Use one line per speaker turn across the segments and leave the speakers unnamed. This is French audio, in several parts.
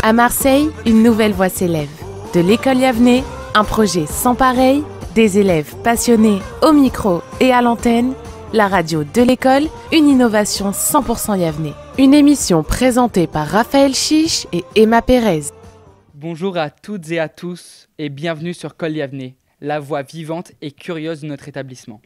À Marseille, une nouvelle voix s'élève. De l'école Yavnée, un projet sans pareil, des élèves passionnés au micro et à l'antenne, la radio de l'école, une innovation 100% Yavnée. Une émission présentée par Raphaël Chiche et Emma Pérez.
Bonjour à toutes et à tous et bienvenue sur Col Yavnée, la voix vivante et curieuse de notre établissement.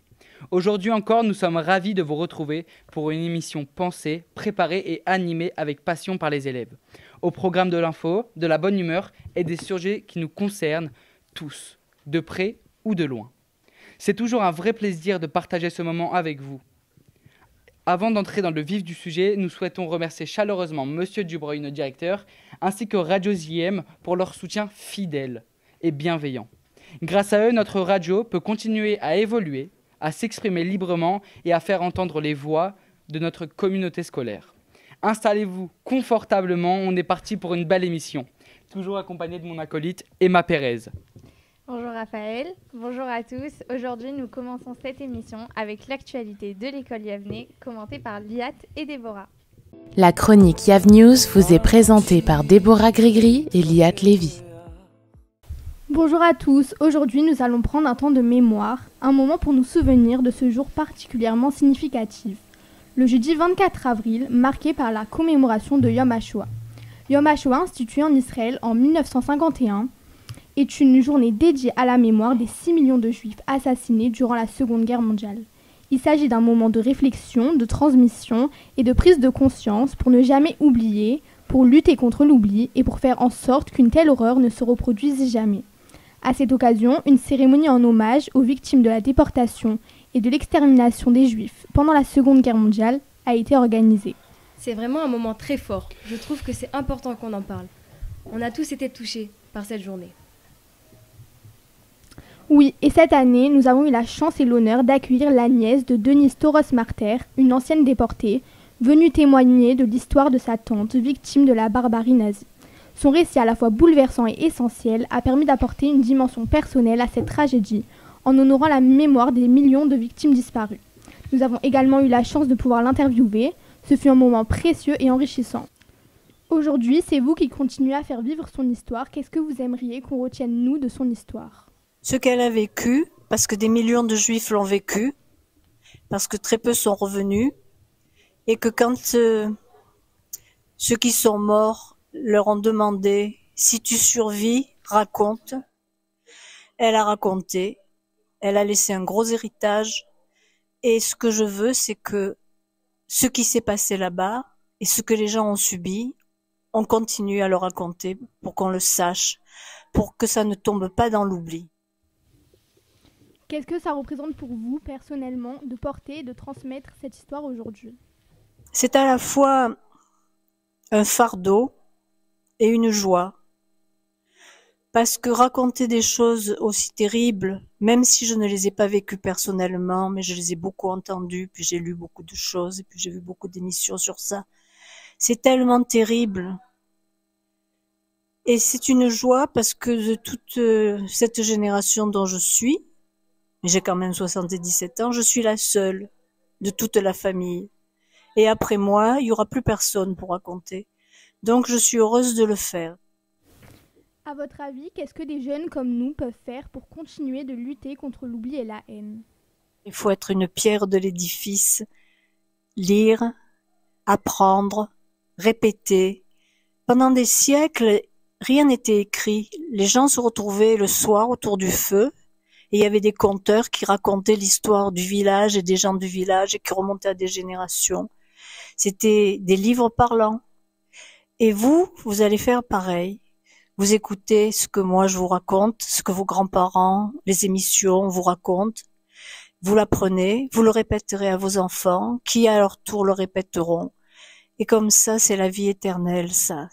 Aujourd'hui encore, nous sommes ravis de vous retrouver pour une émission pensée, préparée et animée avec passion par les élèves. Au programme de l'info, de la bonne humeur et des sujets qui nous concernent tous, de près ou de loin. C'est toujours un vrai plaisir de partager ce moment avec vous. Avant d'entrer dans le vif du sujet, nous souhaitons remercier chaleureusement Monsieur Dubreuil, notre directeur, ainsi que Radio ZIM pour leur soutien fidèle et bienveillant. Grâce à eux, notre radio peut continuer à évoluer, à s'exprimer librement et à faire entendre les voix de notre communauté scolaire. Installez-vous confortablement, on est parti pour une belle émission. Toujours accompagné de mon acolyte Emma Pérez.
Bonjour Raphaël, bonjour à tous. Aujourd'hui, nous commençons cette émission avec l'actualité de l'école Yavnée, commentée par Liat et Déborah.
La chronique Yav News vous est présentée par Déborah Grigri et Liat Lévy.
Bonjour à tous, aujourd'hui nous allons prendre un temps de mémoire, un moment pour nous souvenir de ce jour particulièrement significatif. Le jeudi 24 avril, marqué par la commémoration de Yom HaShoah. Yom HaShoah, institué en Israël en 1951, est une journée dédiée à la mémoire des 6 millions de Juifs assassinés durant la Seconde Guerre mondiale. Il s'agit d'un moment de réflexion, de transmission et de prise de conscience pour ne jamais oublier, pour lutter contre l'oubli et pour faire en sorte qu'une telle horreur ne se reproduise jamais. À cette occasion, une cérémonie en hommage aux victimes de la déportation et de l'extermination des Juifs pendant la Seconde Guerre mondiale a été organisée.
C'est vraiment un moment très fort. Je trouve que c'est important qu'on en parle. On a tous été touchés par cette journée.
Oui, et cette année, nous avons eu la chance et l'honneur d'accueillir la nièce de Denise Toros-Marter, une ancienne déportée, venue témoigner de l'histoire de sa tante, victime de la barbarie nazie. Son récit à la fois bouleversant et essentiel a permis d'apporter une dimension personnelle à cette tragédie, en honorant la mémoire des millions de victimes disparues. Nous avons également eu la chance de pouvoir l'interviewer. Ce fut un moment précieux et enrichissant. Aujourd'hui, c'est vous qui continuez à faire vivre son histoire. Qu'est-ce que vous aimeriez qu'on retienne, nous, de son histoire ?
Ce qu'elle a vécu, parce que des millions de Juifs l'ont vécu, parce que très peu sont revenus, et que quand ceux qui sont morts leur ont demandé « Si tu survis, raconte », elle a raconté. Elle a laissé un gros héritage et ce que je veux, c'est que ce qui s'est passé là-bas et ce que les gens ont subi, on continue à le raconter pour qu'on le sache, pour que ça ne tombe pas dans l'oubli.
Qu'est-ce que ça représente pour vous, personnellement, de porter et de transmettre cette histoire aujourd'hui ?
C'est à la fois un fardeau et une joie. Parce que raconter des choses aussi terribles, même si je ne les ai pas vécues personnellement, mais je les ai beaucoup entendues, puis j'ai lu beaucoup de choses, et puis j'ai vu beaucoup d'émissions sur ça, c'est tellement terrible. Et c'est une joie parce que de toute cette génération dont je suis, j'ai quand même 77 ans, je suis la seule de toute la famille. Et après moi, il y aura plus personne pour raconter. Donc je suis heureuse de le faire.
À votre avis, qu'est-ce que des jeunes comme nous peuvent faire pour continuer de lutter contre l'oubli et la haine ?
Il faut être une pierre de l'édifice, lire, apprendre, répéter. Pendant des siècles, rien n'était écrit. Les gens se retrouvaient le soir autour du feu et il y avait des conteurs qui racontaient l'histoire du village et des gens du village et qui remontaient à des générations. C'était des livres parlants. Et vous allez faire pareil. Vous écoutez ce que moi je vous raconte, ce que vos grands-parents, les émissions vous racontent. Vous l'apprenez, vous le répéterez à vos enfants, qui à leur tour le répéteront. Et comme ça, c'est la vie éternelle, ça.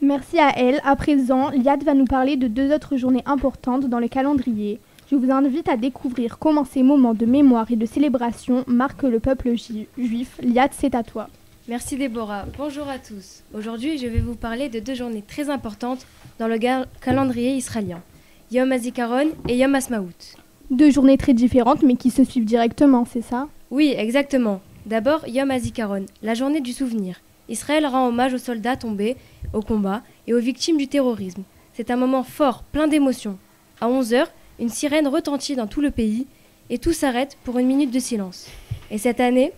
Merci à elle. À présent, Liat va nous parler de 2 autres journées importantes dans le calendrier. Je vous invite à découvrir comment ces moments de mémoire et de célébration marquent le peuple juif. Liat, c'est à toi.
Merci Déborah. Bonjour à tous. Aujourd'hui, je vais vous parler de 2 journées très importantes dans le calendrier israélien. Yom HaZikaron et Yom HaSmaout.
2 journées très différentes mais qui se suivent directement, c'est ça ?
Oui, exactement. D'abord, Yom HaZikaron, la journée du souvenir. Israël rend hommage aux soldats tombés au combat et aux victimes du terrorisme. C'est un moment fort, plein d'émotions. À 11h, une sirène retentit dans tout le pays et tout s'arrête pour une minute de silence. Et cette année,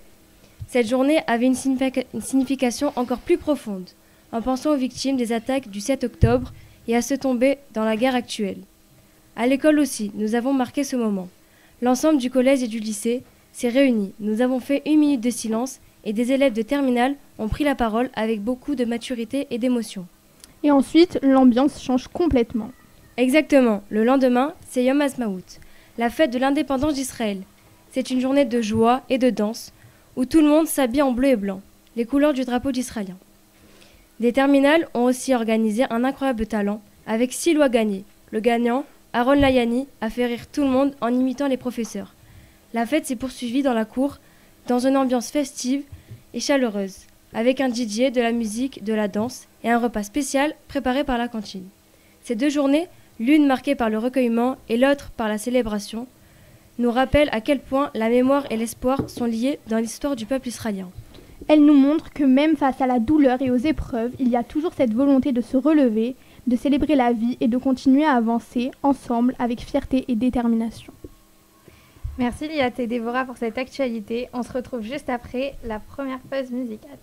cette journée avait une signification encore plus profonde, en pensant aux victimes des attaques du 7 octobre et à ceux tombés dans la guerre actuelle. À l'école aussi, nous avons marqué ce moment. L'ensemble du collège et du lycée s'est réuni. Nous avons fait une minute de silence et des élèves de terminale ont pris la parole avec beaucoup de maturité et d'émotion.
Et ensuite, l'ambiance change complètement.
Exactement. Le lendemain, c'est Yom Ha'atzmaut, la fête de l'indépendance d'Israël. C'est une journée de joie et de danse où tout le monde s'habille en bleu et blanc, les couleurs du drapeau d'israélien. Des terminales ont aussi organisé un incroyable talent avec 6 lois gagnées. Le gagnant, Aaron Layani, a fait rire tout le monde en imitant les professeurs. La fête s'est poursuivie dans la cour, dans une ambiance festive et chaleureuse, avec un DJ, de la musique, de la danse et un repas spécial préparé par la cantine. Ces 2 journées, l'une marquée par le recueillement et l'autre par la célébration, nous rappellent à quel point la mémoire et l'espoir sont liés dans l'histoire du peuple israélien.
Elle nous montre que même face à la douleur et aux épreuves, il y a toujours cette volonté de se relever, de célébrer la vie et de continuer à avancer ensemble avec fierté et détermination.
Merci Liat et Déborah pour cette actualité. On se retrouve juste après la première pause musicale.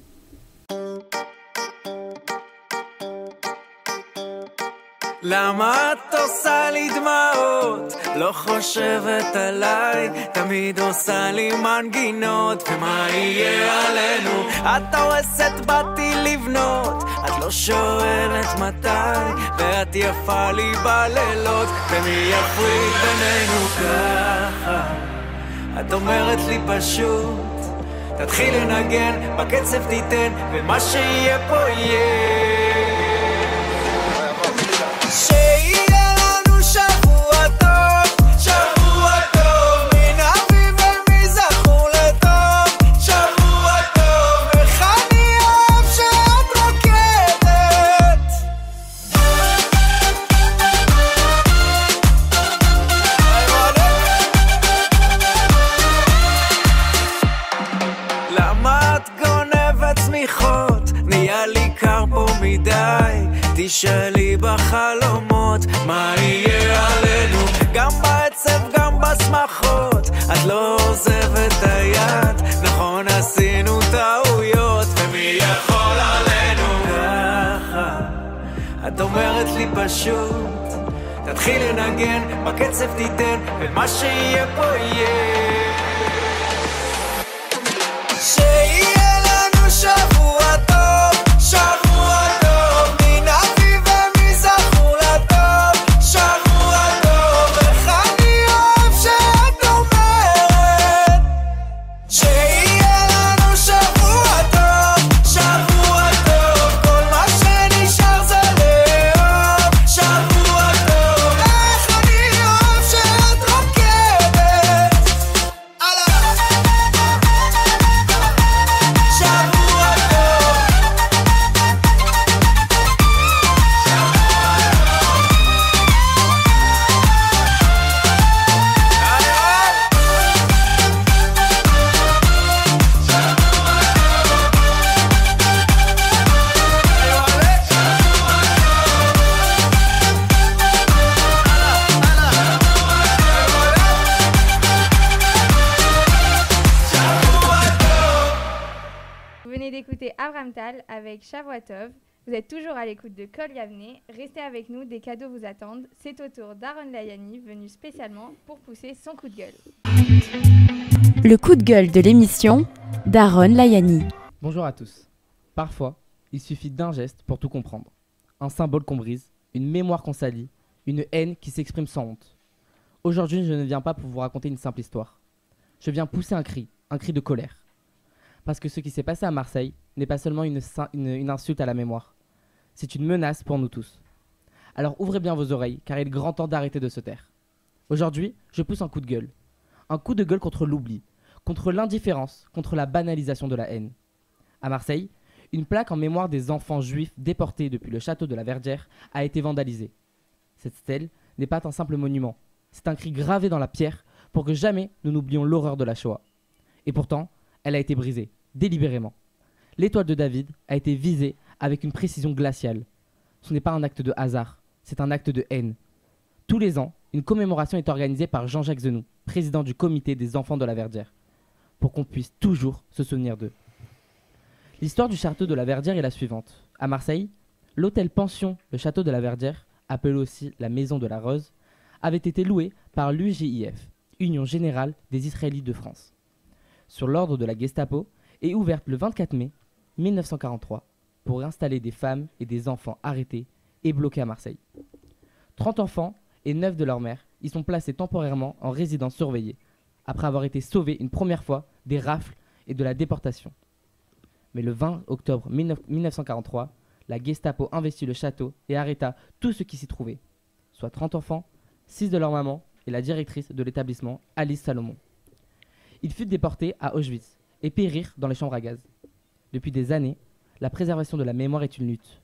למה את עושה לי דמעות? לא חושבת עליי, תמיד עושה לי מנגינות, ומה יהיה עלינו? את הורסת באתי לבנות, את לא שואלת מתי, ואת יפה לי בלילות, ומי יפריד בינינו ככה? את אומרת לי פשוט, תתחיל לנגן, בקצב תיתן, ומה שיהיה פה יהיה. שיהיה לנו שבוע טוב, שבוע טוב, מן אביב ומזכור לטוב, שבוע טוב, איך אני אוהב שאת רוקדת. למה את גונבת צמיחות? נהיה לי קר פה מדי, תשאלי בחלומות מה יהיה עלינו, גם בעצב גם בשמחות, את לא עוזבת היד, נכון עשינו טעויות, ומי יכול עלינו ככה? את אומרת לי פשוט, תתחיל לנגן, בקצב תיתן, ומה שיהיה פה יהיה. שיהיה לנו שבוע טוב, שבוע טוב, מן אביב ומזכור לטוב, שבוע טוב, איך אני אוהב שאת אומרת. שיהיה לנו שבוע טוב, שבוע טוב, כל מה שנשאר זה לאהוב, שבוע טוב, איך אני אוהב שאת רוקדת. הלאה. שבוע טוב.
Vous venez d'écouter Abraham Tal avec Shavuatov. Vous êtes toujours à l'écoute de Kol Yavne. Restez avec nous, des cadeaux vous attendent. C'est au tour d'Aaron Layani, venu spécialement pour pousser son coup de gueule.
Le coup de gueule de l'émission d'Aaron Layani.
Bonjour à tous. Parfois, il suffit d'un geste pour tout comprendre. Un symbole qu'on brise, une mémoire qu'on salit, une haine qui s'exprime sans honte. Aujourd'hui, je ne viens pas pour vous raconter une simple histoire. Je viens pousser un cri de colère. Parce que ce qui s'est passé à Marseille n'est pas seulement une insulte à la mémoire. C'est une menace pour nous tous. Alors ouvrez bien vos oreilles, car il est grand temps d'arrêter de se taire. Aujourd'hui, je pousse un coup de gueule. Un coup de gueule contre l'oubli, contre l'indifférence, contre la banalisation de la haine. À Marseille, une plaque en mémoire des enfants juifs déportés depuis le château de la Verdière a été vandalisée. Cette stèle n'est pas un simple monument, c'est un cri gravé dans la pierre pour que jamais nous n'oublions l'horreur de la Shoah. Et pourtant, elle a été brisée, délibérément.
l'étoile de David a été visée avec une précision glaciale. Ce n'est pas un acte de hasard, c'est un acte de haine. Tous les ans, une commémoration est organisée par Jean-Jacques Zenou, président du comité des enfants de la Verdière, pour qu'on puisse toujours se souvenir d'eux. L'histoire du château de la Verdière est la suivante. À Marseille, l'hôtel pension, le château de la Verdière, appelé aussi la Maison de la Rose, avait été loué par l'UGIF, Union Générale des Israélites de France, sur l'ordre de la Gestapo, et ouverte le 24 mai 1943 pour installer des femmes et des enfants arrêtés et bloqués à Marseille. 30 enfants et 9 de leur mère y sont placés temporairement en résidence surveillée, après avoir été sauvés une première fois des rafles et de la déportation. Mais le 20 octobre 1943, la Gestapo investit le château et arrêta tout ce qui s'y trouvait, soit 30 enfants, 6 de leur maman et la directrice de l'établissement, Alice Salomon. Ils furent déportés à Auschwitz et périrent dans les chambres à gaz. Depuis des années, la préservation de la mémoire est une lutte.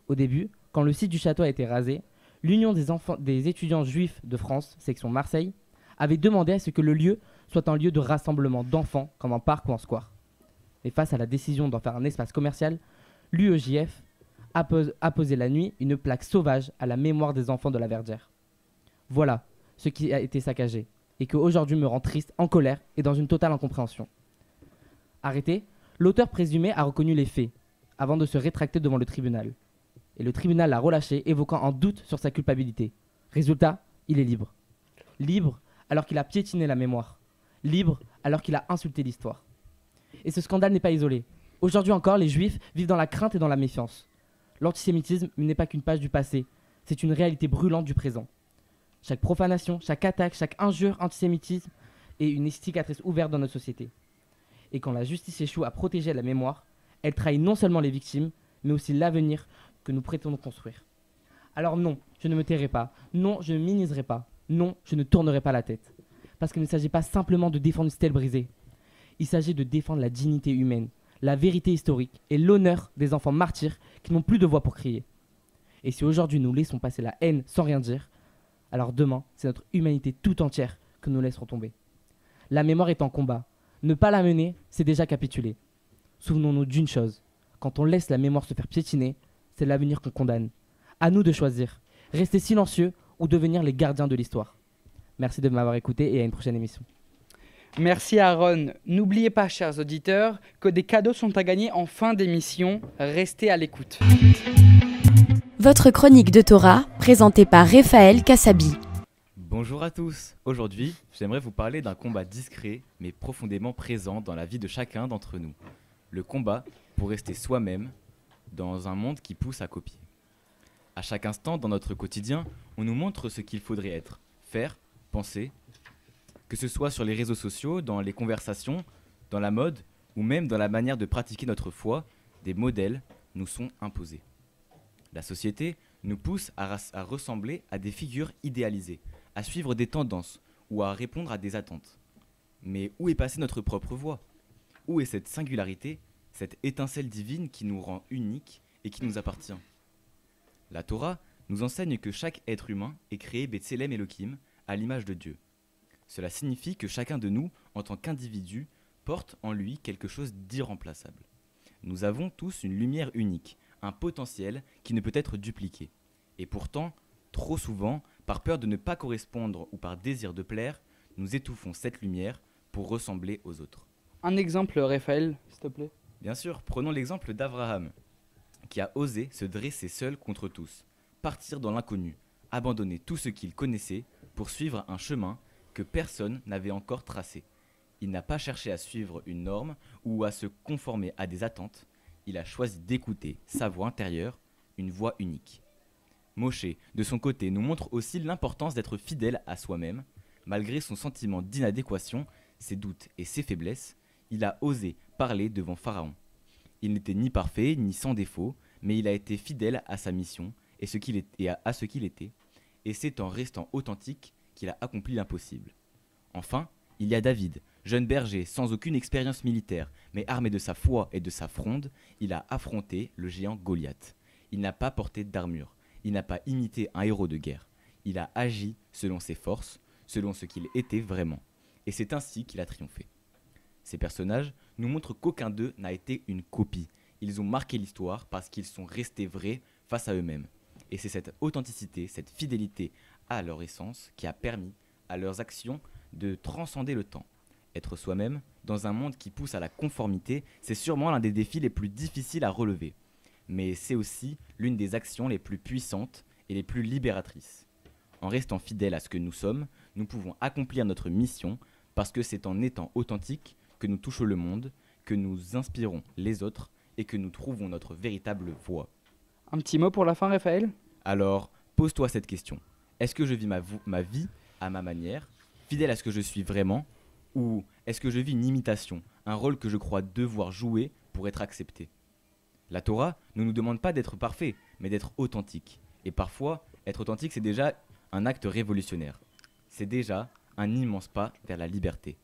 Au début, quand le site du château a été rasé, l'Union des étudiants juifs de France, section Marseille, avait demandé à ce que le lieu soit un lieu de rassemblement d'enfants, comme un parc ou un square. Mais face à la décision d'en faire un espace commercial, l'UEJF a posé la nuit une plaque sauvage à la mémoire des enfants de la Verdière. Voilà ce qui a été saccagé, et qui aujourd'hui me rend triste, en colère et dans une totale incompréhension. Arrêté, l'auteur présumé a reconnu les faits, avant de se rétracter devant le tribunal. Et le tribunal l'a relâché, évoquant un doute sur sa culpabilité. Résultat, il est libre. Libre alors qu'il a piétiné la mémoire. Libre alors qu'il a insulté l'histoire. Et ce scandale n'est pas isolé. Aujourd'hui encore, les Juifs vivent dans la crainte et dans la méfiance. L'antisémitisme n'est pas qu'une page du passé, c'est une réalité brûlante du présent. Chaque profanation, chaque attaque, chaque injure antisémitisme est une cicatrice ouverte dans notre société. Et quand la justice échoue à protéger la mémoire, elle trahit non seulement les victimes, mais aussi l'avenir que nous prétendons construire. Alors non, je ne me tairai pas. Non, je ne minimiserai pas. Non, je ne tournerai pas la tête. Parce qu'il ne s'agit pas simplement de défendre une stèle brisée. Il s'agit de défendre la dignité humaine, la vérité historique et l'honneur des enfants martyrs qui n'ont plus de voix pour crier. Et si aujourd'hui nous laissons passer la haine sans rien dire, alors demain, c'est notre humanité tout entière que nous laisserons tomber. La mémoire est en combat. Ne pas la mener, c'est déjà capituler. Souvenons-nous d'une chose. Quand on laisse la mémoire se faire piétiner, c'est l'avenir qu'on condamne. À nous de choisir. Rester silencieux ou devenir les gardiens de l'histoire. Merci de m'avoir écouté et à une prochaine émission.
Merci Aaron. N'oubliez pas, chers auditeurs, que des cadeaux sont à gagner en fin d'émission. Restez à l'écoute.
Votre chronique de Torah, présentée par Raphaël Kassabi.
Bonjour à tous. Aujourd'hui, j'aimerais vous parler d'un combat discret, mais profondément présent dans la vie de chacun d'entre nous. Le combat pour rester soi-même dans un monde qui pousse à copier. À chaque instant dans notre quotidien, on nous montre ce qu'il faudrait être, faire, penser, que ce soit sur les réseaux sociaux, dans les conversations, dans la mode, ou même dans la manière de pratiquer notre foi, des modèles nous sont imposés. La société nous pousse à ressembler à des figures idéalisées, à suivre des tendances ou à répondre à des attentes. Mais où est passée notre propre voix ? Où est cette singularité, cette étincelle divine qui nous rend uniques et qui nous appartient ? La Torah nous enseigne que chaque être humain est créé Betselem Elohim à l'image de Dieu. Cela signifie que chacun de nous, en tant qu'individu, porte en lui quelque chose d'irremplaçable. Nous avons tous une lumière unique, un potentiel qui ne peut être dupliqué. Et pourtant, trop souvent, par peur de ne pas correspondre ou par désir de plaire, nous étouffons cette lumière pour ressembler aux autres.
Un exemple, Raphaël, s'il te plaît.
Bien sûr, prenons l'exemple d'Abraham, qui a osé se dresser seul contre tous, partir dans l'inconnu, abandonner tout ce qu'il connaissait pour suivre un chemin que personne n'avait encore tracé. Il n'a pas cherché à suivre une norme ou à se conformer à des attentes, il a choisi d'écouter sa voix intérieure, une voix unique. Moshe, de son côté, nous montre aussi l'importance d'être fidèle à soi-même. Malgré son sentiment d'inadéquation, ses doutes et ses faiblesses, il a osé parler devant Pharaon. Il n'était ni parfait ni sans défaut, mais il a été fidèle à sa mission et à ce qu'il était, et c'est en restant authentique qu'il a accompli l'impossible. Enfin, il y a David, jeune berger sans aucune expérience militaire, mais armé de sa foi et de sa fronde, il a affronté le géant Goliath. Il n'a pas porté d'armure, il n'a pas imité un héros de guerre. Il a agi selon ses forces, selon ce qu'il était vraiment. Et c'est ainsi qu'il a triomphé. Ces personnages nous montrent qu'aucun d'eux n'a été une copie. ils ont marqué l'histoire parce qu'ils sont restés vrais face à eux-mêmes. Et c'est cette authenticité, cette fidélité à leur essence qui a permis à leurs actions de transcender le temps. Être soi-même, dans un monde qui pousse à la conformité, c'est sûrement l'un des défis les plus difficiles à relever. Mais c'est aussi l'une des actions les plus puissantes et les plus libératrices. En restant fidèles à ce que nous sommes, nous pouvons accomplir notre mission parce que c'est en étant authentiques que nous touchons le monde, que nous inspirons les autres et que nous trouvons notre véritable voie.
Un petit mot pour la fin, Raphaël ?
Alors, pose-toi cette question. Est-ce que je vis ma vie à ma manière, fidèle à ce que je suis vraiment, ou est-ce que je vis une imitation, un rôle que je crois devoir jouer pour être accepté ? La Torah ne nous demande pas d'être parfait, mais d'être authentique. Et parfois, être authentique, c'est déjà un acte révolutionnaire. C'est déjà un immense pas vers la liberté.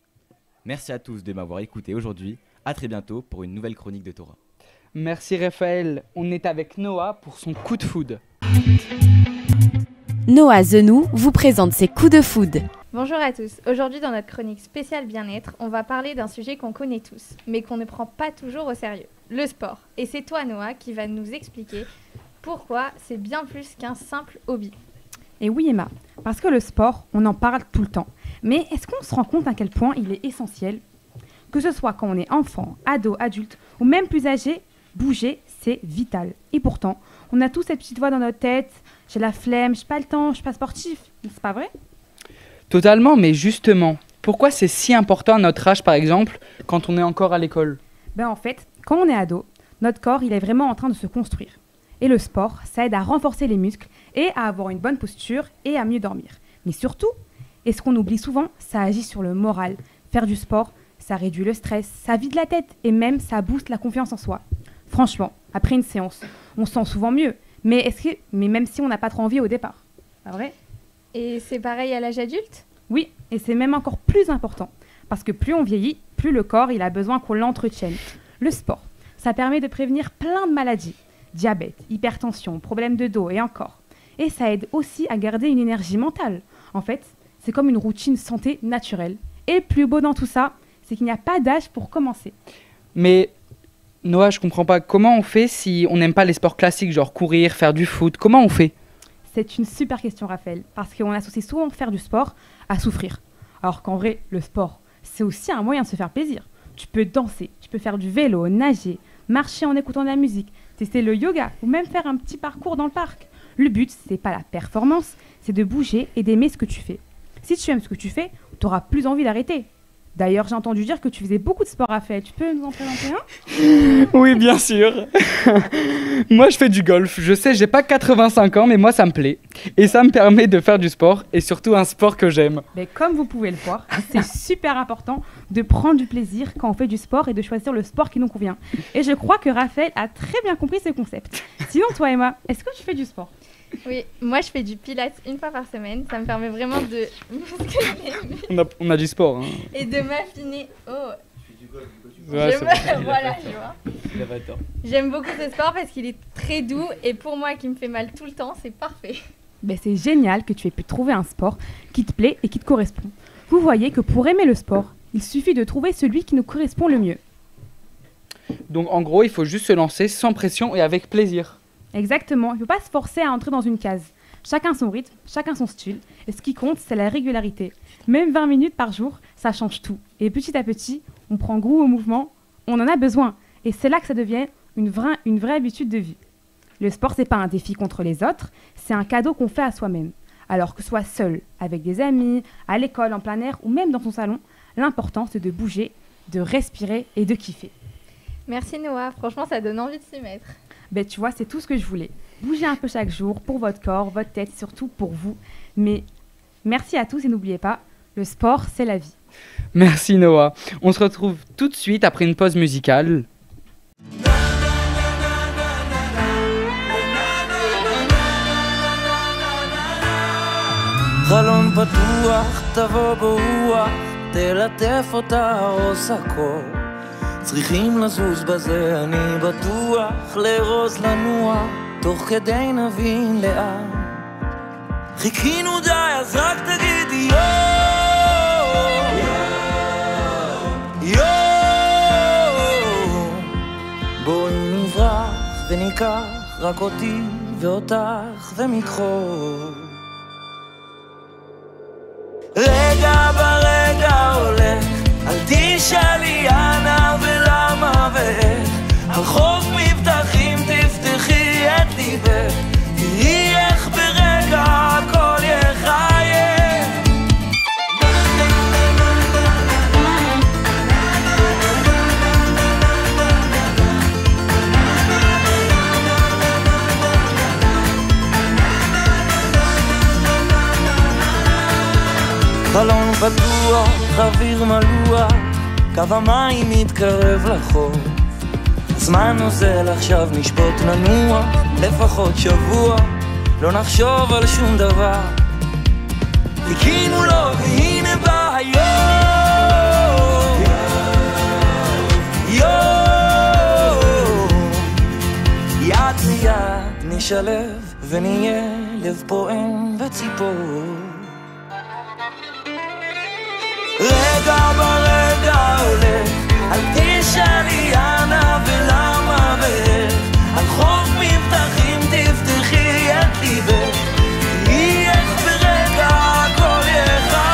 Merci à tous de m'avoir écouté aujourd'hui. À très bientôt pour une nouvelle chronique de Torah.
Merci Raphaël. On est avec Noah pour son coup de foudre.
Noah Zenou vous présente ses coups de foudre.
Bonjour à tous. Aujourd'hui, dans notre chronique spéciale bien-être, on va parler d'un sujet qu'on connaît tous, mais qu'on ne prend pas toujours au sérieux, le sport. Et c'est toi, Noah, qui va nous expliquer pourquoi c'est bien plus qu'un simple hobby.
Et oui, Emma, parce que le sport, on en parle tout le temps. Mais est-ce qu'on se rend compte à quel point il est essentiel ? Que ce soit quand on est enfant, ado, adulte ou même plus âgé, bouger, c'est vital. Et pourtant, on a tous cette petite voix dans notre tête. J'ai la flemme, j'ai pas le temps, je suis pas sportif. C'est pas vrai ?
Totalement, mais justement, pourquoi c'est si important à notre âge, par exemple, quand on est encore à l'école ?
En fait, quand on est ado, notre corps, il est vraiment en train de se construire. Et le sport, ça aide à renforcer les muscles et à avoir une bonne posture et à mieux dormir. Mais surtout, et ce qu'on oublie souvent, ça agit sur le moral. Faire du sport, ça réduit le stress, ça vide la tête et même ça booste la confiance en soi. Franchement, après une séance, on se sent souvent mieux. Mais même si on n'a pas trop envie au départ. Pas vrai ?
Et c'est pareil à l'âge adulte ?
Oui, et c'est même encore plus important. Parce que plus on vieillit, plus le corps il a besoin qu'on l'entretienne. Le sport, ça permet de prévenir plein de maladies. Diabète, hypertension, problèmes de dos et encore. Et ça aide aussi à garder une énergie mentale. En fait, c'est comme une routine santé naturelle. Et le plus beau dans tout ça, c'est qu'il n'y a pas d'âge pour commencer.
Mais Noah, je comprends pas. Comment on fait si on n'aime pas les sports classiques, genre courir, faire du foot ? Comment on fait ?
C'est une super question, Raphaël, parce qu'on associe souvent faire du sport à souffrir. Alors qu'en vrai, le sport, c'est aussi un moyen de se faire plaisir. Tu peux danser, tu peux faire du vélo, nager, marcher en écoutant de la musique, tester le yoga ou même faire un petit parcours dans le parc. Le but, c'est pas la performance, c'est de bouger et d'aimer ce que tu fais. Si tu aimes ce que tu fais, tu n'auras plus envie d'arrêter. D'ailleurs, j'ai entendu dire que tu faisais beaucoup de sport, Raphaël. Tu peux nous en présenter un ?
Oui, bien sûr. Moi, je fais du golf. Je sais, j'ai pas 85 ans, mais moi, ça me plaît. Et ça me permet de faire du sport, et surtout un sport que j'aime.
Mais comme vous pouvez le voir, c'est super important de prendre du plaisir quand on fait du sport et de choisir le sport qui nous convient. Et je crois que Raphaël a très bien compris ce concept. Sinon, toi, Emma, est-ce que tu fais du sport ?
Oui, moi je fais du pilates une fois par semaine. Ça me permet vraiment de muscler
on a du sport. Hein.
Et de m'affiner. Oh.
Ouais,
Voilà, tu vois. J'aime beaucoup ce sport parce qu'il est très doux et pour moi qui me fait mal tout le temps, c'est parfait.
C'est génial que tu aies pu trouver un sport qui te plaît et qui te correspond. Vous voyez que pour aimer le sport, il suffit de trouver celui qui nous correspond le mieux.
Donc en gros, il faut juste se lancer sans pression et avec plaisir.
Exactement, il ne faut pas se forcer à entrer dans une case. Chacun son rythme, chacun son style. Et ce qui compte, c'est la régularité. Même 20 minutes par jour, ça change tout. Et petit à petit, on prend goût au mouvement, on en a besoin. Et c'est là que ça devient une vraie habitude de vie. Le sport, c'est pas un défi contre les autres, c'est un cadeau qu'on fait à soi-même. Alors que ce soit seul, avec des amis, à l'école, en plein air ou même dans son salon, l'important c'est de bouger, de respirer et de kiffer.
Merci Noah, franchement ça donne envie de s'y mettre.
Tu vois, c'est tout ce que je voulais. Bouger un peu chaque jour pour votre corps, votre tête, surtout pour vous. Mais merci à tous et n'oubliez pas, le sport, c'est la vie.
Merci Noah. On se retrouve tout de suite après une pause musicale.
חלון פתוח, תבוא ברוח, תלטף אותה עוש הכל. צריכים לזוז בזה, אני בטוח, לארוז לנוע, תוך כדי נבין לאן. חיכינו די, אז רק תגידי יו, יו, בואי אקח רק אותי ואותך ומקרוב. רגע ברגע הולך, אל תשאלי אנה ולמה ואיך, על חוף מבטחים תפתחי את ליבך, תראי איך ברגע הכל יחייך. חלון פתוח, אוויר מלוח, קו המים מתקרב לחוף, הזמן נוזל עכשיו נשבות לנוח, לפחות שבוע, לא נחשוב על שום דבר, חיכינו לו והנה בא היום, יד מיד נשלב ונהיה לב פועם וציפור. רגע ברגע הולך, אל תשאלי אנה ולמה ואיך, על חוף מבטחים תפתחי את ליבך, תראי איך ברגע הכל יחייך.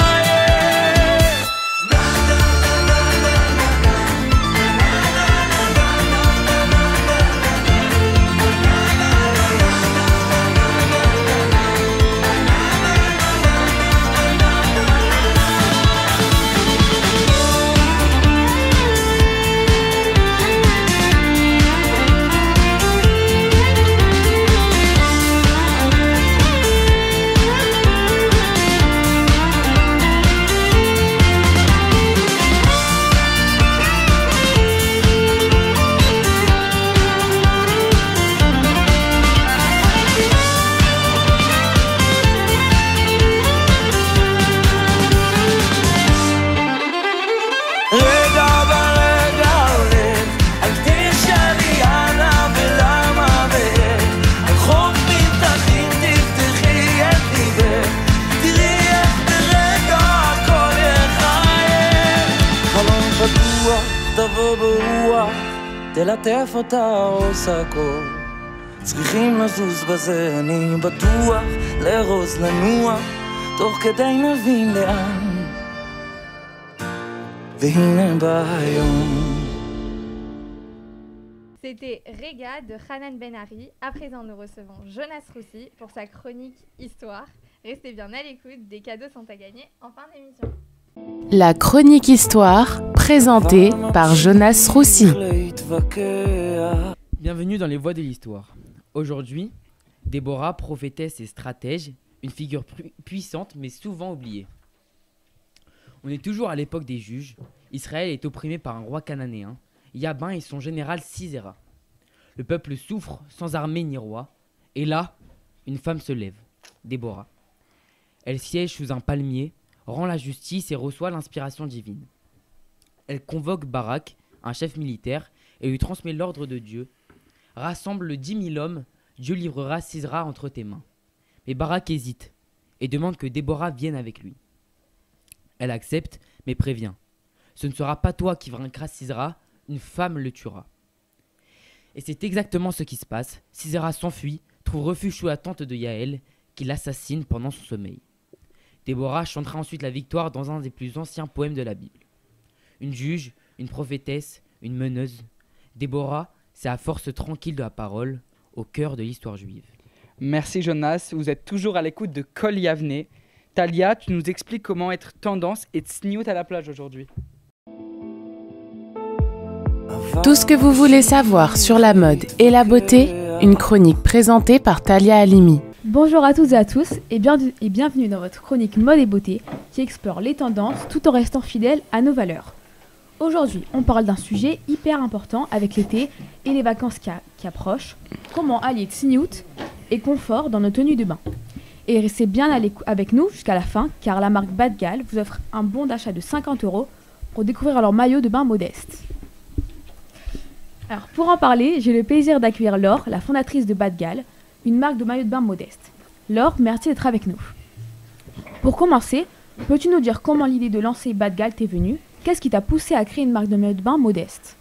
תבוא ברוח, תלטף אותה עוש הכל, צריכים לזוז בזה אני בטוח, לרוז לנוע, תוך כדי נבין לאן, והנה בא היום.
C'était Rega de Hanan Benari. À présent, nous recevons Jonas Roussy pour sa chronique Histoire. Restez bien à l'écoute, des cadeaux sont à gagner en fin d'émission.
La chronique Histoire, présentée par Jonas Roussy.
Bienvenue dans les voies de l'histoire. Aujourd'hui, Déborah, prophétesse et stratège, une figure puissante mais souvent oubliée. On est toujours à l'époque des juges. Israël est opprimé par un roi cananéen, Yabin et son général Sisera. Le peuple souffre sans armée ni roi. Et là, une femme se lève, Déborah. Elle siège sous un palmier, rend la justice et reçoit l'inspiration divine. Elle convoque Barak, un chef militaire, et lui transmet l'ordre de Dieu. Rassemble 10 000 hommes, Dieu livrera Sisera entre tes mains. Mais Barak hésite et demande que Déborah vienne avec lui. Elle accepte, mais prévient. Ce ne sera pas toi qui vaincras Sisera, une femme le tuera. Et c'est exactement ce qui se passe. Sisera s'enfuit, trouve refuge sous la tente de Yaël, qui l'assassine pendant son sommeil. Déborah chantera ensuite la victoire dans un des plus anciens poèmes de la Bible. Une juge, une prophétesse, une meneuse. Déborah, c'est la force tranquille de la parole, au cœur de l'histoire juive.
Merci Jonas, vous êtes toujours à l'écoute de Kol Yavne. Talia, tu nous expliques comment être tendance et tsniout à la plage aujourd'hui.
Tout ce que vous voulez savoir sur la mode et la beauté, une chronique présentée par Talia Halimi.
Bonjour à toutes et à tous et bienvenue dans votre chronique mode et beauté qui explore les tendances tout en restant fidèle à nos valeurs. Aujourd'hui, on parle d'un sujet hyper important avec l'été et les vacances qui approchent. Comment allier tsniout et confort dans nos tenues de bain. Et restez bien avec nous jusqu'à la fin car la marque Badgal vous offre un bon d'achat de 50 € pour découvrir leur maillot de bain modeste. Alors pour en parler, j'ai le plaisir d'accueillir Laure, la fondatrice de Badgal, une marque de maillot de bain modeste. Laure, merci d'être avec nous. Pour commencer, peux-tu nous dire comment l'idée de lancer Badgal t'est venue? Qu'est-ce qui t'a poussé à créer une marque de maillot de bain modeste?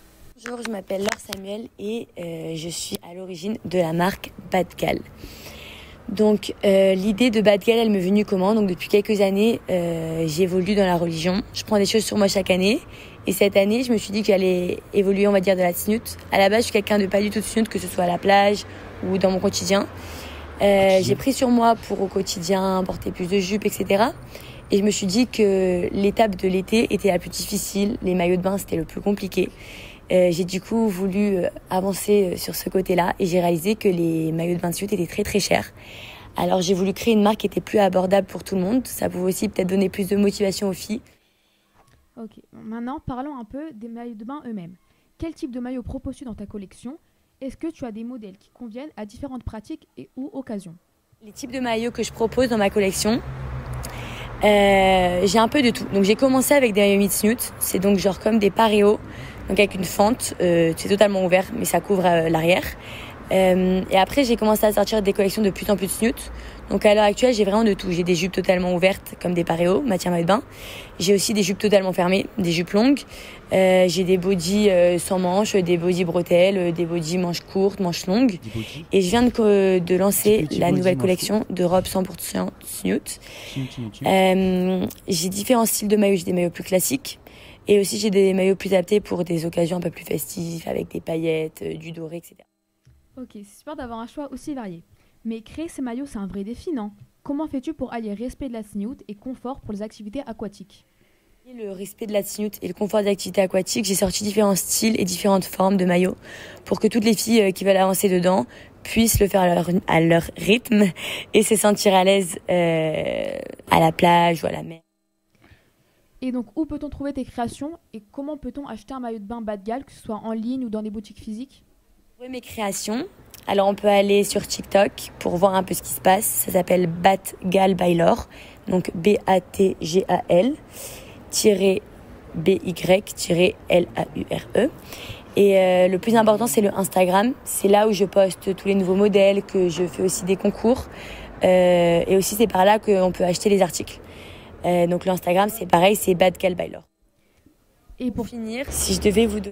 Bonjour, je m'appelle Laure Samuel et je suis à l'origine de la marque Badgal. Donc l'idée de Badgal, elle m'est venue comment? Donc depuis quelques années, j'évolue dans la religion. Je prends des choses sur moi chaque année. Et cette année, je me suis dit que j'allais évoluer, on va dire, de la tsniout. À la base, je suis quelqu'un de pas du tout tsniout, que ce soit à la plage ou dans mon quotidien. J'ai pris sur moi pour au quotidien porter plus de jupes, etc. Et je me suis dit que l'étape de l'été était la plus difficile. Les maillots de bain, c'était le plus compliqué. J'ai du coup voulu avancer sur ce côté-là et j'ai réalisé que les maillots de bain de tsniout étaient très très chers. Alors j'ai voulu créer une marque qui était plus abordable pour tout le monde. Ça pouvait aussi peut-être donner plus de motivation aux filles.
Ok, maintenant parlons un peu des maillots de bain eux-mêmes. Quel type de maillot proposes-tu dans ta collection? Est-ce que tu as des modèles qui conviennent à différentes pratiques et ou occasions?
Les types de maillots que je propose dans ma collection, j'ai un peu de tout. Donc j'ai commencé avec des maillots mid-tsniout, c'est donc genre comme des paréos, donc avec une fente, c'est totalement ouvert mais ça couvre l'arrière. Et après j'ai commencé à sortir des collections de plus en plus tsniout. Donc à l'heure actuelle j'ai vraiment de tout. J'ai des jupes totalement ouvertes comme des paréos, matière maillot de bain. J'ai aussi des jupes totalement fermées, des jupes longues. J'ai des bodys sans manches, des bodys bretelles, des bodys manches courtes, manches longues. Et je viens de lancer la nouvelle collection de robes 100% tsniout. J'ai différents styles de maillots. J'ai des maillots plus classiques. Et aussi j'ai des maillots plus adaptés pour des occasions un peu plus festives, avec des paillettes, du doré, etc.
Ok, c'est super d'avoir un choix aussi varié. Mais créer ces maillots, c'est un vrai défi, non? Comment fais-tu pour allier respect de la tsniout et confort pour les activités aquatiques?
Et le respect de la tsniout et le confort des activités aquatiques, j'ai sorti différents styles et différentes formes de maillots pour que toutes les filles qui veulent avancer dedans puissent le faire à leur rythme et se sentir à l'aise à la plage ou à la mer.
Et donc, où peut-on trouver tes créations et comment peut-on acheter un maillot de bain Badgal, que ce soit en ligne ou dans des boutiques physiques?
Mes créations. Alors on peut aller sur TikTok pour voir un peu ce qui se passe. Ça s'appelle Badgal by Laure, donc BATGAL BY-LAURE. Et le plus important c'est le Instagram. C'est là où je poste tous les nouveaux modèles, que je fais aussi des concours. Et aussi c'est par là qu'on peut acheter les articles. Donc l'Instagram c'est pareil, c'est Badgal by Laure.
Et pour finir,
si je devais vous donner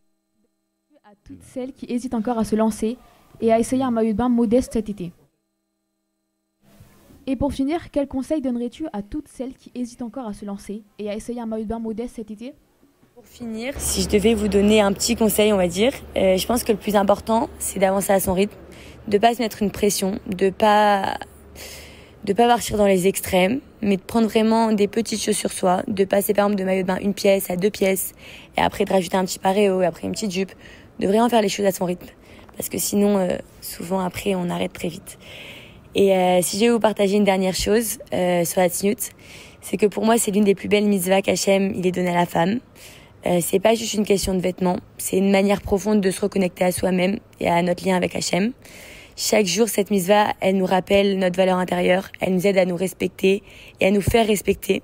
à toutes celles qui hésitent encore à se lancer et à essayer un maillot de bain modeste cet été. Et pour finir, quel conseil donnerais-tu à toutes celles qui hésitent encore à se lancer et à essayer un maillot de bain modeste cet été?
Pour finir, si je devais vous donner un petit conseil, on va dire, je pense que le plus important, c'est d'avancer à son rythme, de pas se mettre une pression, de pas partir dans les extrêmes, mais de prendre vraiment des petites choses sur soi, de passer par exemple de maillot de bain 1 pièce à 2 pièces, et après de rajouter un petit paréo, et après une petite jupe, de vraiment faire les choses à son rythme. Parce que sinon, souvent après, on arrête très vite. Et si je vais vous partager une dernière chose sur la tsniout, c'est que pour moi, c'est l'une des plus belles mitzvahs qu'Hachem il est donné à la femme. C'est pas juste une question de vêtements, c'est une manière profonde de se reconnecter à soi-même et à notre lien avec Hachem. Chaque jour, cette mitzvah, elle nous rappelle notre valeur intérieure, elle nous aide à nous respecter et à nous faire respecter.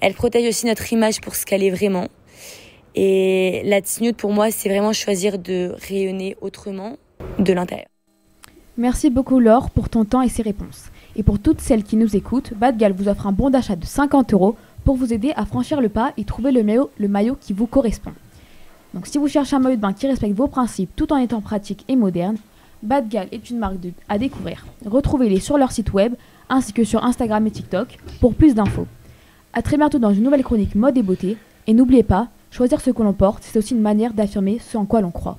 Elle protège aussi notre image pour ce qu'elle est vraiment. Et la tsniout, pour moi, c'est vraiment choisir de rayonner autrement de l'intérieur.
Merci beaucoup Laure pour ton temps et ses réponses. Et pour toutes celles qui nous écoutent, Badgal vous offre un bon d'achat de 50 € pour vous aider à franchir le pas et trouver le maillot qui vous correspond. Donc si vous cherchez un maillot de bain qui respecte vos principes tout en étant pratique et moderne, Badgal est une marque à découvrir. Retrouvez-les sur leur site web ainsi que sur Instagram et TikTok pour plus d'infos. A très bientôt dans une nouvelle chronique mode et beauté. Et n'oubliez pas, choisir ce que l'on porte, c'est aussi une manière d'affirmer ce en quoi l'on croit.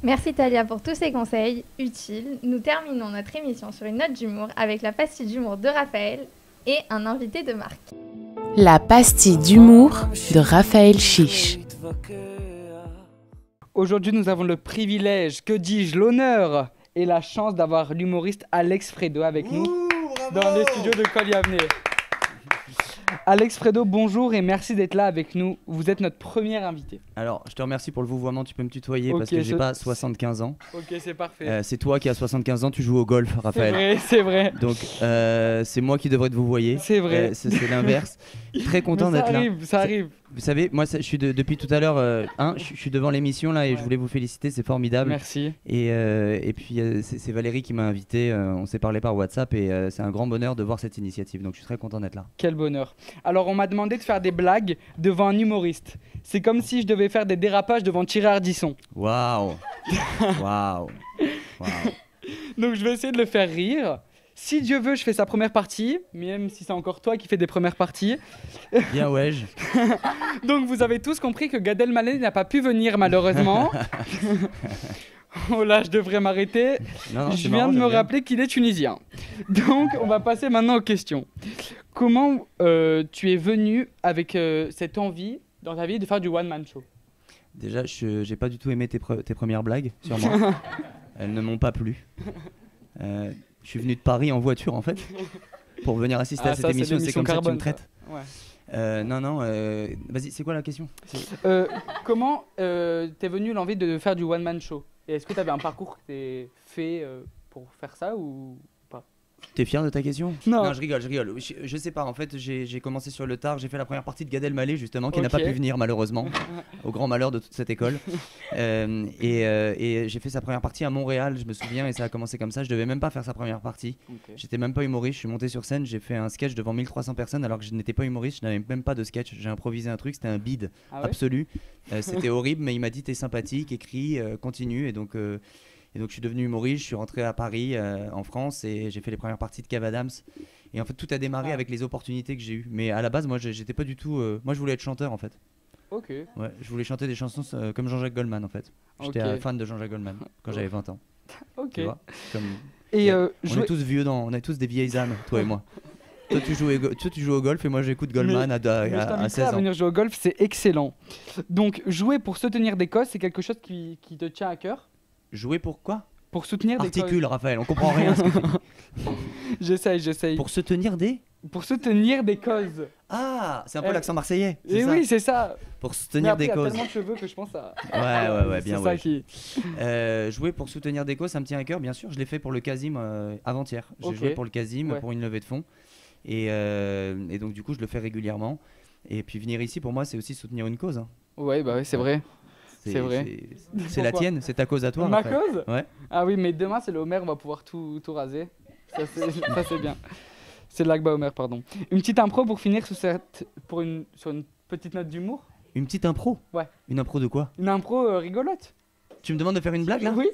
Merci Talia pour tous ces conseils utiles. Nous terminons notre émission sur une note d'humour avec la pastille d'humour de Raphaël et un invité de marque.
La pastille d'humour de Raphaël Chiche.
Aujourd'hui, nous avons le privilège, que dis-je, l'honneur et la chance d'avoir l'humoriste Alex Fredo avec nous dans les studios de Col Yavne. Alex Fredo, bonjour et merci d'être là avec nous. Vous êtes notre premier invité.
Alors, je te remercie pour le vouvoiement, tu peux me tutoyer parce que j'ai pas 75 ans.
Ok, c'est parfait.
C'est toi qui as 75 ans, tu joues au golf, Raphaël.
C'est vrai.
Donc, c'est moi qui devrais te vouvoyer.
C'est vrai.
C'est l'inverse. Très content d'être là.
Ça arrive.
Vous savez, moi, je suis depuis tout à l'heure, je suis devant l'émission là et je voulais vous féliciter, c'est formidable.
Merci.
Et puis c'est Valérie qui m'a invité, on s'est parlé par WhatsApp et c'est un grand bonheur de voir cette initiative. Donc je suis très content d'être là.
Quel bonheur. Alors on m'a demandé de faire des blagues devant un humoriste. C'est comme si je devais faire des dérapages devant Thierry Ardisson.
Waouh. Waouh.
Donc je vais essayer de le faire rire. Si Dieu veut, je fais sa première partie, même si c'est encore toi qui fais des premières parties.
Bien ouais.
Donc vous avez tous compris que Gad Elmaleh n'a pas pu venir malheureusement. Oh là, je devrais m'arrêter.
Non,
je viens de me rappeler qu'il est tunisien. Donc on va passer maintenant aux questions. Comment tu es venu avec cette envie dans ta vie de faire du one-man show?
Déjà, j'ai pas du tout aimé tes premières blagues sur moi. Elles ne m'ont pas plu. Je suis venu de Paris en voiture en fait pour venir assister à cette émission. C'est comme ça que tu me traites. Ouais. Non, vas-y, c'est quoi la question?
Comment t'es venu l'envie de faire du one-man show? Et est-ce que tu avais un parcours que t'es fait pour faire ça ou pas?
T'es fier de ta question?
Non,
je rigole. Je sais pas, en fait, j'ai commencé sur le tard. J'ai fait la première partie de Gad Elmaleh, justement, qui n'a pas pu venir, malheureusement, au grand malheur de toute cette école. Et j'ai fait sa première partie à Montréal, je me souviens, et ça a commencé comme ça. Je devais même pas faire sa première partie. J'étais même pas humoriste. Je suis monté sur scène, j'ai fait un sketch devant 1300 personnes, alors que je n'étais pas humoriste, je n'avais même pas de sketch. J'ai improvisé un truc, c'était un bide absolu. C'était horrible, mais il m'a dit t'es sympathique, écris, continue. Et donc je suis devenu humoriste, je suis rentré à Paris, en France, et j'ai fait les premières parties de Kev Adams. Et en fait, tout a démarré avec les opportunités que j'ai eues. Mais à la base, moi, j'étais pas du tout. Moi, je voulais être chanteur, en fait.
Ok.
Ouais, je voulais chanter des chansons comme Jean-Jacques Goldman, en fait. J'étais fan de Jean-Jacques Goldman quand j'avais 20 ans.
Ok.
Tu vois,
et
on est tous vieux, on est tous des vieilles âmes, toi et moi. Toi, tu joues au golf et moi, j'écoute Goldman à 16 ans.
À venir jouer au golf, c'est excellent. Donc, jouer pour soutenir des causes, c'est quelque chose qui te tient à cœur?
Jouer pour quoi?
Pour soutenir des causes.
Articule, Raphaël, on comprend rien ce que tu dis.
J'essaye.
Pour soutenir des?
Pour soutenir des causes.
Ah, c'est un peu l'accent marseillais.
Et oui, c'est ça.
Pour soutenir des causes.
Il y a tellement de cheveux que je pense à.
Ouais, bien.
C'est ça qui.
Jouer pour soutenir des causes, ça me tient à cœur, bien sûr. Je l'ai fait pour le Casim avant-hier. J'ai joué pour le Casim pour une levée de fonds. Et donc, du coup, je le fais régulièrement. Et puis, venir ici, pour moi, c'est aussi soutenir une cause. Hein.
Ouais, c'est vrai. C'est vrai.
C'est la tienne, c'est ta cause à toi.
Ma cause?
Ouais.
Ah oui, mais demain c'est le Homer, on va pouvoir tout raser. Ça c'est bien. C'est l'Akba Homer, pardon. Une petite impro pour finir sur une petite note d'humour.
Une petite impro?
Ouais.
Une impro de quoi?
Une impro rigolote.
Tu me demandes de faire une blague là?
Oui.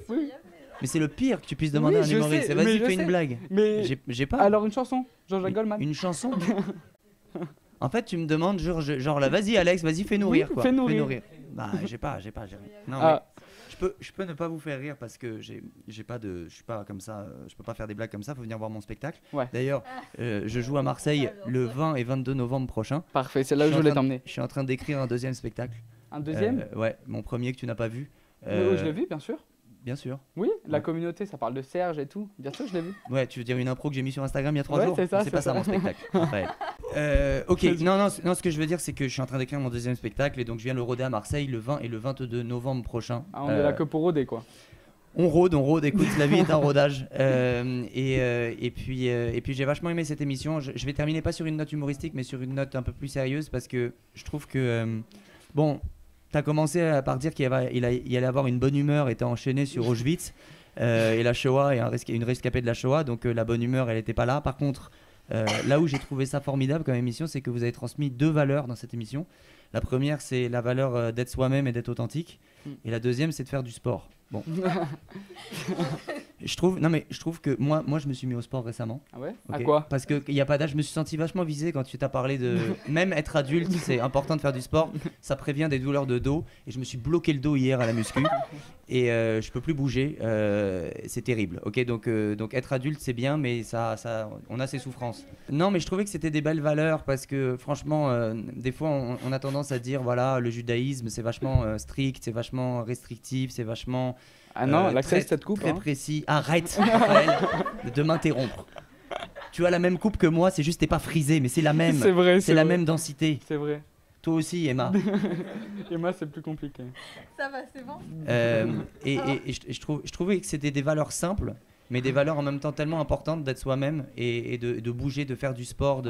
Mais c'est le pire que tu puisses demander à un humoriste. Vas-y, fais une blague.
Mais
j'ai pas.
Alors une chanson, Jean-Jacques Goldman.
Une chanson? En fait, tu me demandes genre là, vas-y Alex, vas-y fais-nous rire quoi.
Fais-nous rire.
Bah, j'ai pas. Non, mais je peux ne pas vous faire rire parce que je suis pas comme ça, je peux pas faire des blagues comme ça, faut venir voir mon spectacle.
Ouais.
D'ailleurs, je joue à Marseille le 20 et 22 novembre prochain.
Parfait, c'est là où je voulais t'emmener.
Je suis en train d'écrire un deuxième spectacle.
Un deuxième?
Ouais, mon premier que tu n'as pas vu.
Je l'ai vu, bien sûr.
Bien sûr.
Oui, la communauté, ça parle de Serge et tout. Bien sûr, je l'ai vu.
Ouais, tu veux dire une impro que j'ai mis sur Instagram il y a 3 jours?
C'est
pas ça mon spectacle. Ok, non, ce que je veux dire, c'est que je suis en train d'écrire mon deuxième spectacle et donc je viens le roder à Marseille le 20 et le 22 novembre prochain.
Ah, on est là que pour roder, quoi.
On rôde, écoute, la vie est un rodage. Et puis j'ai vachement aimé cette émission. Je vais terminer pas sur une note humoristique, mais sur une note un peu plus sérieuse parce que je trouve que, t'as commencé par dire qu'il allait avoir une bonne humeur et t'as enchaîné sur Auschwitz et la Shoah et une rescapée de la Shoah, donc la bonne humeur elle était pas là. Par contre, là où j'ai trouvé ça formidable comme émission, c'est que vous avez transmis 2 valeurs dans cette émission. La première, c'est la valeur d'être soi-même et d'être authentique, et la deuxième, c'est de faire du sport. Bon. Je trouve que moi je me suis mis au sport récemment.
Ah ouais?
Okay.
À quoi?
Parce qu'il n'y a pas d'âge, je me suis senti vachement visé quand tu t'as parlé de même être adulte, c'est important de faire du sport, ça prévient des douleurs de dos, et je me suis bloqué le dos hier à la muscu et je peux plus bouger, c'est terrible. OK, donc être adulte c'est bien, mais ça on a ses souffrances. Non, mais je trouvais que c'était des belles valeurs parce que franchement des fois on a tendance à dire voilà, le judaïsme c'est vachement strict, c'est vachement restrictif, c'est vachement
l'accès cette coupe
très précis. Arrête de m'interrompre. Tu as la même coupe que moi, c'est juste t'es pas frisé, mais c'est la même.
C'est vrai,
c'est la même densité.
C'est vrai.
Toi aussi, Emma.
Emma, c'est plus compliqué.
Ça va, c'est bon.
Et je trouvais que c'était des valeurs simples, mais des valeurs en même temps tellement importantes d'être soi-même et de bouger, de faire du sport,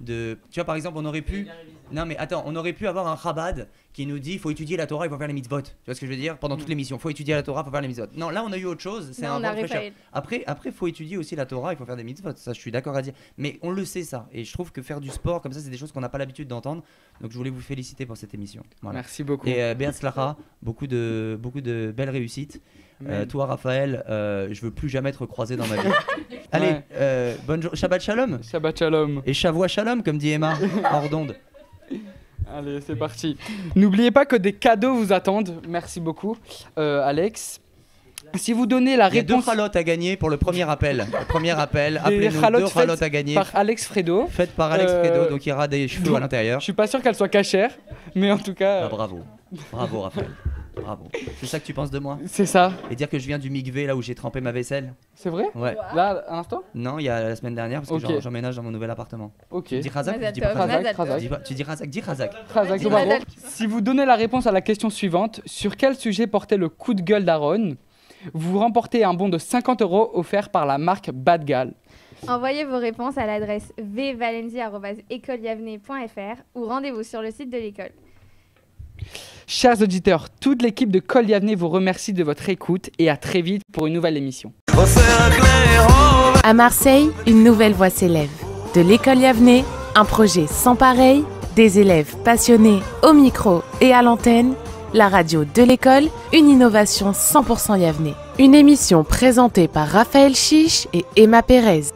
Tu vois, par exemple, on aurait pu... Non, mais attends, on aurait pu avoir un Chabad qui nous dit faut étudier la Torah, il faut faire les mitzvot. Tu vois ce que je veux dire? Pendant toute l'émission, faut étudier la Torah, faut faire les mitzvot. Non, là, on a eu autre chose. C'est un vent de fraîcheur. Après, faut étudier aussi la Torah, il faut faire des mitzvot. Ça, je suis d'accord à dire. Mais on le sait, ça. Et je trouve que faire du sport comme ça, c'est des choses qu'on n'a pas l'habitude d'entendre. Donc, je voulais vous féliciter pour cette émission. Voilà.
Merci beaucoup.
Et Beatzlacha, beaucoup de belles réussites. Toi, Raphaël, je veux plus jamais te recroiser dans ma vie. Allez, bonne journée. Shabbat Shalom.
Shabbat Shalom.
Et Shavua Shalom, comme dit Emma, hors d'onde.
Allez, c'est parti. N'oubliez pas que des cadeaux vous attendent. Merci beaucoup, Alex. Si vous donnez la réponse...
Il y a 2 chalotes à gagner pour le premier appel. Le premier appel, appelez-nous, 2 chalotes à gagner.
Par Alex Fredo.
Faites par Alex Fredo, donc il y aura des cheveux à l'intérieur.
Je suis pas sûr qu'elle soit cachère, mais en tout cas...
Ah, bravo. Bravo, Raphaël. Bravo. C'est ça que tu penses de moi?
C'est ça.
Et dire que je viens du Mikvé, là où j'ai trempé ma vaisselle?
C'est vrai?
Ouais.
Là, à l'instant?
Non, il y a la semaine dernière, parce que j'emménage dans mon nouvel appartement.
Ok.
Tu dis Razak? Tu dis pas Razak? Tu dis Razak? Dis Razak.
Si vous donnez la réponse à la question suivante, sur quel sujet portait le coup de gueule d'Aaron, vous remportez un bon de 50 € offert par la marque Badgal.
Envoyez vos réponses à l'adresse vvalenzi@ecoliavne.fr ou rendez-vous sur le site de l'école.
Chers auditeurs, toute l'équipe de Kol Yavne vous remercie de votre écoute et à très vite pour une nouvelle émission.
À Marseille, une nouvelle voix s'élève. De l'école Yavne, un projet sans pareil, des élèves passionnés au micro et à l'antenne, la radio de l'école, une innovation 100% Yavne. Une émission présentée par Raphaël Chiche et Emma Pérez.